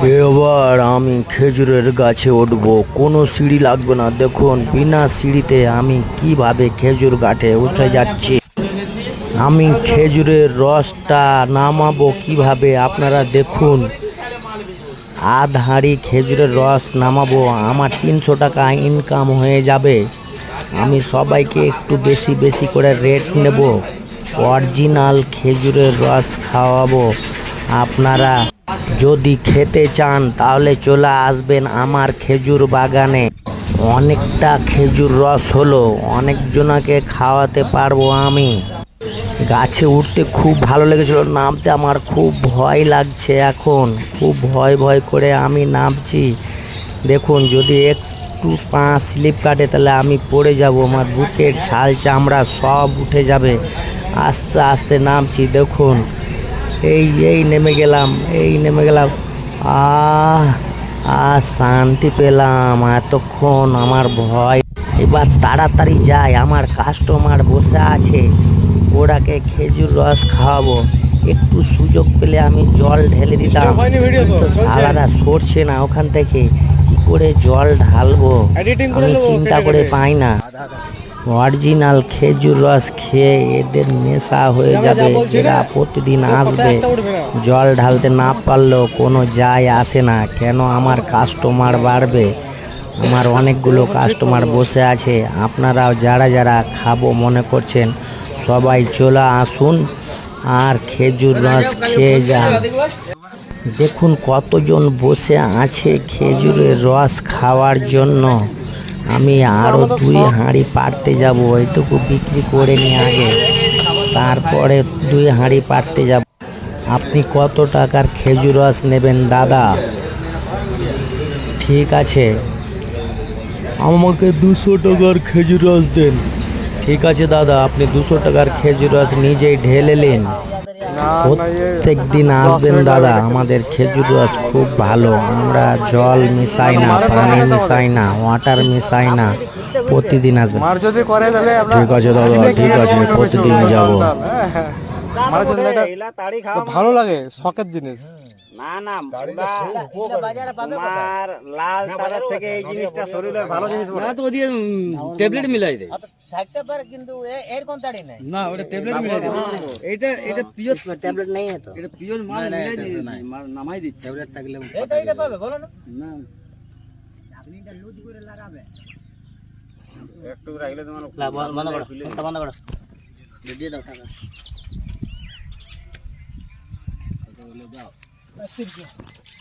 এবার আমি খেজুরের গাছে উঠবো, কোনো সিঁড়ি লাগবে না। দেখুন বিনা সিঁড়িতে আমি কিভাবে খেজুর গাছে উঠে যাচ্ছি। আমি খেজুরের রসটা নামাবো কিভাবে আপনারা দেখুন। আধ হাঁড়ি খেজুরের রস নামাবো, আমার 300 টাকা ইনকাম হয়ে যাবে। আমি সবাইকে একটু বেশি বেশি করে রেট নেব, অরিজিনাল খেজুরের রস খাওয়াবো। আপনারা যদি খেতে চান তাহলে চলে আসবেন আমার খেজুর বাগানে। অনেকটা খেজুর রস হলো, অনেকজনাকে খাওয়াতে পারবো আমি। গাছে উঠতে খুব ভালো লেগেছিল, নামতে আমার খুব ভয় লাগছে এখন। খুব ভয় ভয় করে আমি নামছি। দেখুন যদি একটু পা স্লিপ কাটে তাহলে আমি পড়ে যাব, আমার বুকের ছাল চামড়া সব উঠে যাবে। আস্তে আস্তে নামছি, দেখুন এই নেমে গেলাম, নেমে গেলাম। আহ শান্তি পেলাম এতক্ষণ আমার ভয়। এবার তাড়াতাড়ি যাই, আমার কাস্টমার বসে আছে, ওরাকে খেজুর রস খাওয়াবো। একটু সুযোগ পেলে আমি জল ঢেলে দিতাম, সালারা সরছে না ওখান থেকে, কি করে জল ঢালবো আমি চিন্তা করে পাই না। অরিজিনাল খেজুর রস খেয়ে এদের নেশা হয়ে যাবে, এরা প্রতিদিন আসবে। জল ঢালতে না পারলেও কোনো যায় আসে না, কেন আমার কাস্টমার বাড়বে। আমার অনেকগুলো কাস্টমার বসে আছে, আপনারাও যারা যারা খাবো মনে করছেন সবাই চলে আসুন আর খেজুর রস খেয়ে যান। দেখুন কতজন বসে আছে খেজুরের রস খাওয়ার জন্য। আমি আরও 2 হাঁড়ি পাড়তে যাব, এইটুকু বিক্রি করে নিয়ে আগে, তারপরে 2 হাঁড়ি পাড়তে যাব। আপনি কত টাকার খেজুর রস নেবেন দাদা? ঠিক আছে, আমাকে 200 টাকার খেজুর রস দেন। ঠিক আছে দাদা, আপনি 200 টাকার খেজুর রস নিজেই ঢেলে নিন। প্রত্যেক দিন আসবেন দাদা, আমাদের খেজুর রস খুব ভালো। আমরা জল মিশাই না, পানি মিশাই না, ওয়াটার মিশাই না। প্রতিদিন আসবেন। ঠিক আছে দাদা, ঠিক আছে, প্রতিদিন যাব। ভালো লাগে, শখের জিনিস। না না, তোমার লাল তারের থেকে এই জিনিসটা শরীরের ভালো জিনিস বলে। তো ওদিকে ট্যাবলেট মিলাই দেয়। থাকতে পারে কিন্তু এর কোন তাড়ি নাই। না ওটা ট্যাবলেট মিলাই দেয়। এটা পিওর ট্যাবলেট নেই তো, এটা পিওর মাল মিলাই দিয়ে মাল নামাই দিচ্ছে। ট্যাবলেট থাকলে এটা পাবে বলো না। না আপনি এটা লুজ করে লাগাবে। একটু রাখলে তোমার বন্ধ করো, বন্ধ করো, দিয়ে দাও টাকা। দাও।